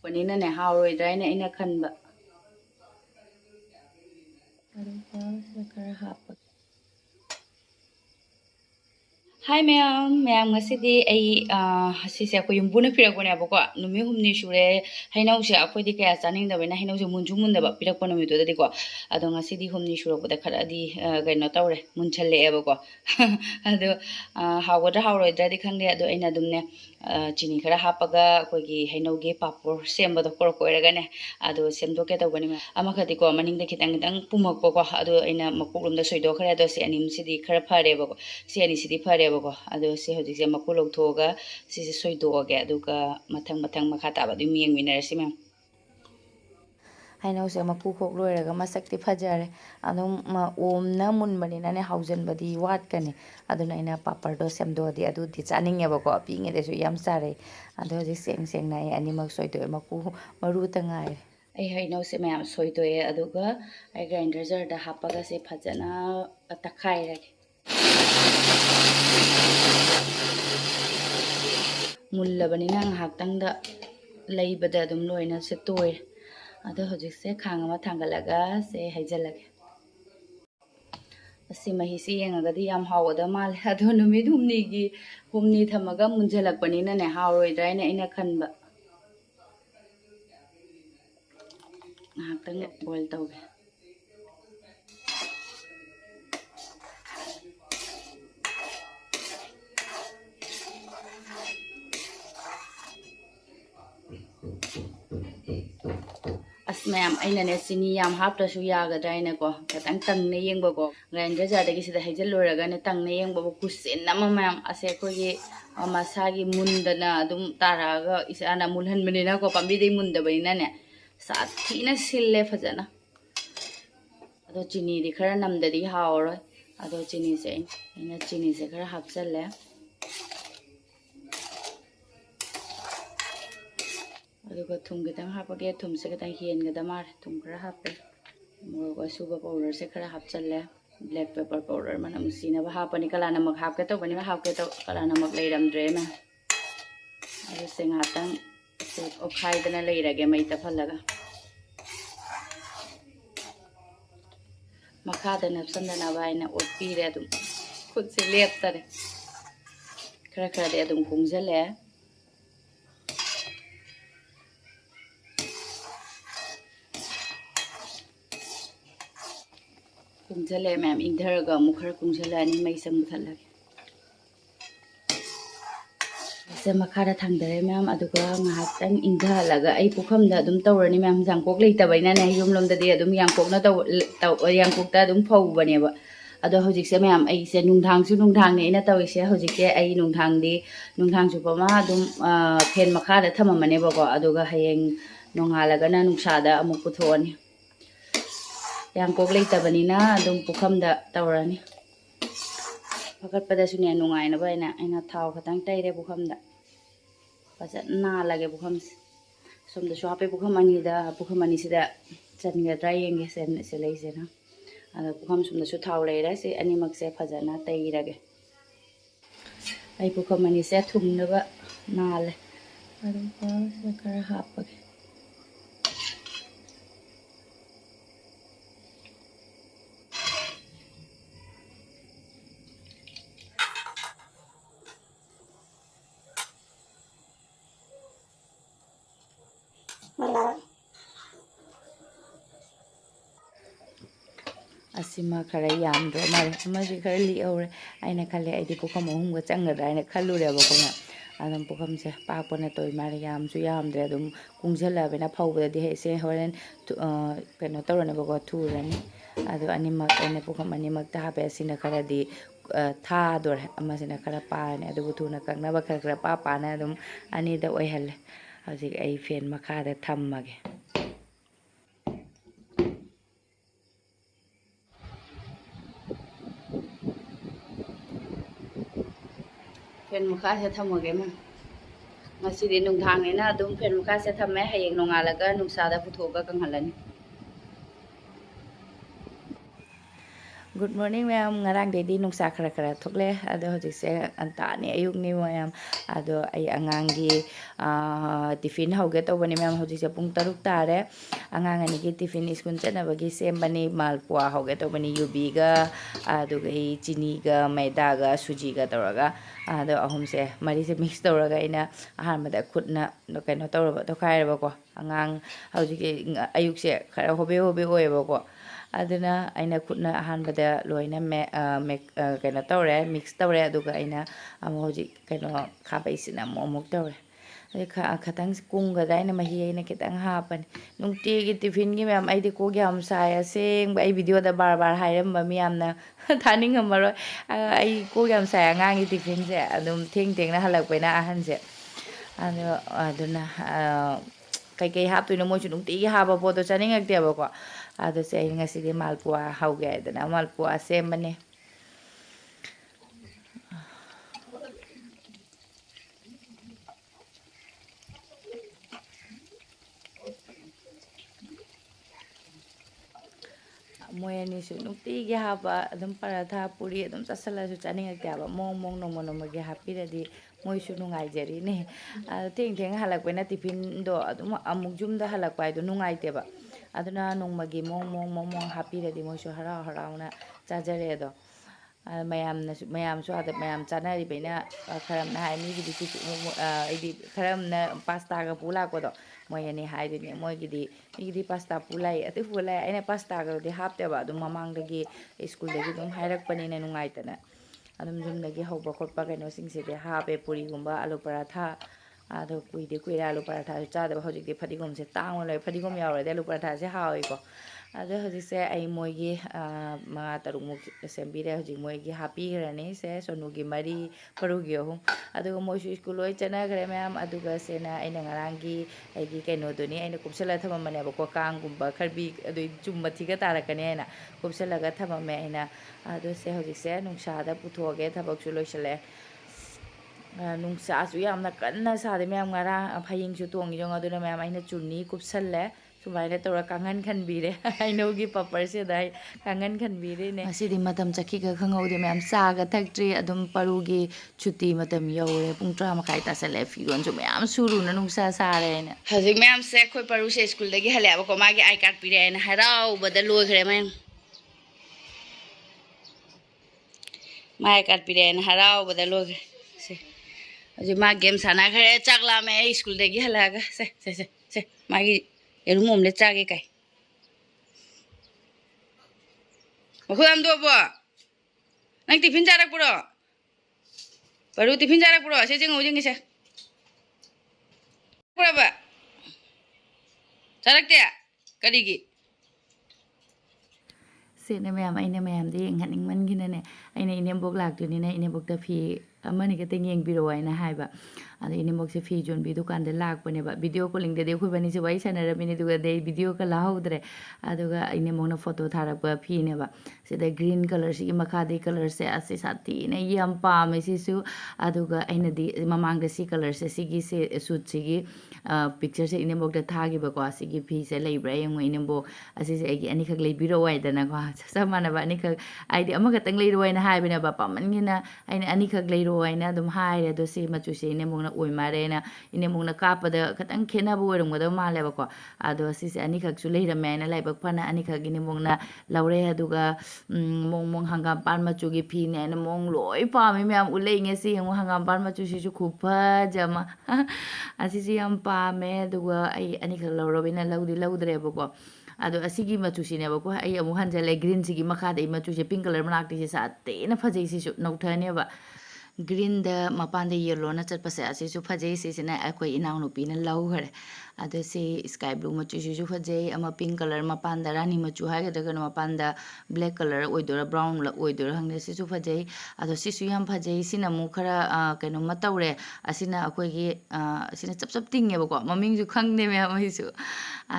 ꯄꯅꯤꯅꯅꯦ ꯍꯥꯎꯔꯣꯏꯗ꯭ꯔꯥꯅ ꯑꯩꯅ ꯈꯟꯕ ꯑꯗꯨꯒ ꯈꯔ ꯍꯥꯞꯄ Hi ma'am, ngasidi ay sisi ako yung buna piragpo numi humni shure hainaw siya ako di kaya saning daw na hainaw siya munju munda ba piragpo numi to dadi ko ado ngasidi humni shure ko da khara di gaino tawre munchalle eba ko ado hawada hawroidra di khangde ado aina dumne chini khara hapaga ko gi hainaw gi papor semba do kor ko eragane ado semdoke tawgani ma amakhati ko maning da kitang kitang pumak ko ado aina makulum da soido khara do si anim sidi khara phare ba ko si ani sidi phare aduh si hojik se makulog thoga si soidoge aduga mathang makha taba du mieng winarsi ma'am hainaw se maku khok loiraga masakti phajare adum omna munbanina ne haujanbadi watkani aduna ina papar do semdodi adu di chaningeba ko pinge desu yam sare adu hojik seng na animak soido maku maru tangai ai hainaw se ma'am soidoe aduga ai grinder jar da hapaga se phajana takhai rage mullabanina ngahaktangda leibada adum loina se toy ado hojik se khang ama thangalaga se haijalage asi mahi si yengagadi yam hawada mal ado numid humni thamaga munjalakpanina ne hawroidraina aina khanba ngahaktang boil tawge Ma'am, aina ne sini yam hapta su yaga daina ko katang tang ne yengba ko grinder jar dagi sida hejel loraga ne tang ne yengba ko kusin nama ma'am ase ko ye masagi mundana adum taraga isana mulhan menina ko pambi dei munda baina ne sathina sille fajana ado chini di khara namdadi hawro ado chini se ina chini se khara hapchalle aduga thum kitang hapage thum se kitang hiengada mar thum khara hape moga suba powder se khara hapchalle black pepper powder manam sina ba hapani kala namak hapke to bani ma hapke to kala namak leiramdre ma adu se ngatang se okhai dana leirage mai ta phalaga makhada napsandana baina otpire adum khud se leptare khara de adum kungjale kungjale ma'am indharaga mukhar kungjalani mai sam thalage se makhara thangdare ma'am aduga ngahaktang indhalaga ai pukhamda adum tawrani ma'am jangkok leitabaina ne yumlomda de adum yangkokna yangkokta adum phawbane ba ado hojik se ma'am ai se nungthang ne ina tawise hojik se ai nungthang su pama adum phen makhara thamamane ba ko aduga hayeng nongalaga na nungsada amuk puthoni yangkok leitabanina adum pukhamda tawrani pakatpada sune nungaina ba ina thaw khatang taire pukhamda fajana lage pukham somda so hape pukham ani sida changa dry yenge se leise na ada pukham somda so thaw leira se animak se fajana tairage ai pukham ani se thumna ba nale adum pa se kara hapage asima khara yamdro mare amaji khara li aure aina khale aidi pukham ohumga changadra aina khallure ba ko adam pukham se pakpona toy mare yamsu yamdre adum kungjala bena phawba di he se horen keno tawrane ba ko thurani adu animak aina pukham animak ta habe sina khara di tha dor amasina khara paane adu thuna kakna ba khara pa na adum ani da oihalle hojik ai fen makha da thammage fen makha se thamoge ma ngasidi nungthang ne na adum fen makha se thamme hayeng nongalaga nungsada puthoga kanghalani Good morning ma'am. Ngarang dedi nungsa khara thokle ado hojise antani ayukni ma'am ado ay angangi tiffin hauge tawbani ma'am hojise pung 6 tare angang ani gi tiffin school chanabagi sembani malpuwa hauge tawbani yubi ga ado ai chini ga maida ga suji ga tawraga ado ahumse mari se mix tawraga ina ahamada khutna kaino tawraba to khairaba ko angang hojike ayukse khara hobe oyeba ko aduna aina khutna ahanbada loina kaino tawre mix tawre aduga aina amoji kaino khabai sina momok tawre khatang kunga daina mahi aina kitang hapan nungti gi tiffin gi ma'am aidi ko gyam sai aseng ai video da bar hairam ba miyam na thaning amaro ai ko gyam sai angang gi tiffin se adum theng na halak paina ahan se aduna kai hap tuina mo chu nungti gi haba bodo chaning ak deba ko ado se ai ngasi di malpuwa hauge dana malpuwa sembane moy ani su nukti gi haba adum paratha puri adum chasala su chaning ak deba mong no gi happy radi moy su nungai jari ne theng halak paina tiffin do adum amuk jum da halak pai do nungai teba aduna nongmagi mong happy radi moy su harau na chajare do mayam su ada mayam chanari baina kharam na hai mi gi idi kharam na pasta ga pula ko do moy ani hai de moy gi pasta pulai atu pulai aina pasta ga de hap te ba dum mamang dagi school dagi dum hairak pani na nungai tana adum jum dagi hoba khotpa kaino sing se de hape puri gumba alu paratha ado kuira alu paratha cha da hojik de phadigom se tang loi phadigom yaw de alu paratha se hawi ko ado hojik se ai moy gi ma taruk muk sembire hojik moy gi happy rani se sonu gi mari paru gi ho ado moy su school loi chana gre ma'am aduga sena aina ngarang gi ai gi kaino doni aina kupsala thama mane ba ko kang gumba kharbi ado chumma thiga tarakane aina kupsala ga thama me aina ado se hojik se nungsa da puthoge thabak su loisale nungsa su yamna kanna sade ma'am ngara phaying su tong jong aduna ma'am aina chunni kupsalle sumaina tora kangan khanbire aino gi papar se dai kangan khanbire ne asidi matam chakhi ga khangaude ma'am sa ga thaktre adum parugi chuti matam yaure pung 3 makai ta sale firon su ma'am suru na nungsa sare ne hazik ma'am se khoi paru se school dagi halaba ko magi I card pire na harau badal loigre ma'am mai card pire na harau badal loigre se aji ma game sana khare chakla me school dagi halaga se magi erum omle chage kai okham do bo nang tiffin jarak puro baru tiffin jarak puro se jeng ujeng se pura ba jarak te kadigi sene mayam aina mayam de nganing man ginane aina inem bok lak tu ni na inem bok ta phi amani ka teng yeng biro aina haiba ada inem bok se phi jon bi dukan de lak pone ba video calling de khoi bani se wai sanara bini duga de video ka la hodre aduga inem bok na photo tharak ba phi ne ba se de green color si makha de color se ase sati ne yam pa me si su aduga aina di mamang de si color se si gi se suit si gi picture se inem bok da thagi ba ko si gi phi se leibra yeng inem bok ase se agi ani khak lei biro wai dana ko samana ba ani khak ai di amaga tang lei roi na hai bina ba paman ngina aina ani khak lei roi na dum hai re do si machu se inem bok na oi mare na inem bok na kapa da khatang khena bu rom da ma le ba ko ado si se ani khak su lei ra me na laibak phana ani khak inem bok na laure aduga mong hangam pan machu gi phi ne na mong loi pa me am ulei nge si ang hangam pan machu si su khupa jama asi si am pa me aduga ai ani khak lauro bina laudi laudre ba ko ado asigi machu sine ba ko ai amu hanjale green sigi makha de machu se pink color manak ti se sa te na phajei si su nauthane ba green da mapan de yellow na chat pase asi su phajei si sina akoi inaw nu pi na lau hare ado se sky blue machu si su phajei ama pink color mapan da rani machu ha ga da mapan da black color oidora brown la oidora hangne si su phajei ado si su yam phajei sina mu khara kaino ma tawre asina akoi gi asina chap tinge ba ko maming ju khangne me am hi su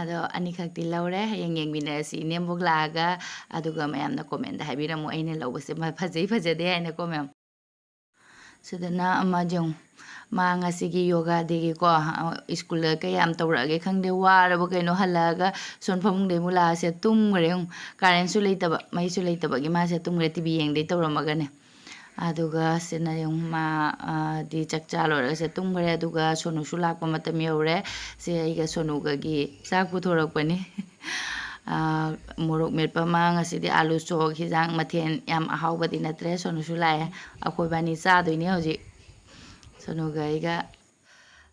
ado ani khakti laure hayeng yeng bina si nembok laga aduga mayam na comment da habira mu aina lawse ma phajei phajade aina ko ma'am Sidana amajong ma ngasigi yoga degi ko school kayam tawrage khangde warabo kaino halaga son famungde mula se tumgre karen su leitaba mai su leitaba gi ma se tumgre tv yengde tawramagane aduga sena yung ma di chakcha lora se tumgre aduga sonu su lakpa matam yore se aiga sonu ga gi sak puthorakpani morok metpa ma ngasidi alu chok hijang mathen yam ahawbadi natre sonu su lae akhoi bani cha doini hoji sonu ga aiga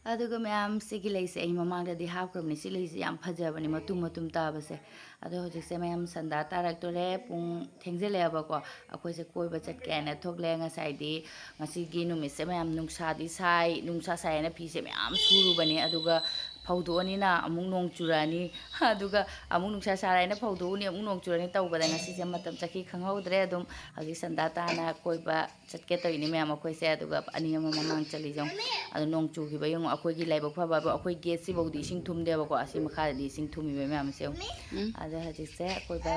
aduga ma'am सिगी लेसे आई ममांग दि हावक्रमनि सि लेसे याम फजबनि मतुम मतुम ताबसे अदो होजिक से ma'am संदा तारक्तोरे पुंग थेंगजेलेबको अखोइसे कोइबा चटकेना थोकले ngasai ngasigi numise मैम नुंगसादि साइ नुंगसा साइना फिसे मैम सुरुबनि अदुगा फौदोनिना अमुंग नोंग चुरानी अदुगा अमुंग नुंगसा साराइना फौदोनि अमुंग नोंग चुरानी तौबदा ngasi se matam chaki khanghaudre adum agi sanda tana koiba chatke toini ma'am अखोइसे अदुगा अनि अमा ममांग चली जाऊ अदु नोंग चुगिबा yung अखोइगी लाइबक फबा अखोइ गेट सि बौदि सिंग थुमदेबको असि मखादि सिंग थुमिबे मैम से अदु हजिसे कोइबा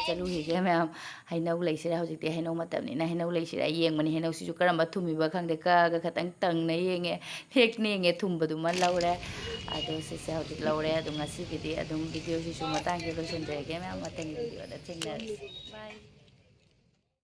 चलु हिगे मैम हैनौ लेसिरा हजिते हैनौ मतमनि ना हैनौ लेसिरा येंगमनि हैनौ सिजु करamba थुमिबा खंगदे का खतंग तंगना येंगे हेकनेंगे थुमबदुमा लौरे अदु सिसे हजिक लौरे अदु ngasi gidi adum video sisu matang ke losenjage ma'am Matang video दा थेंगनरसि बाय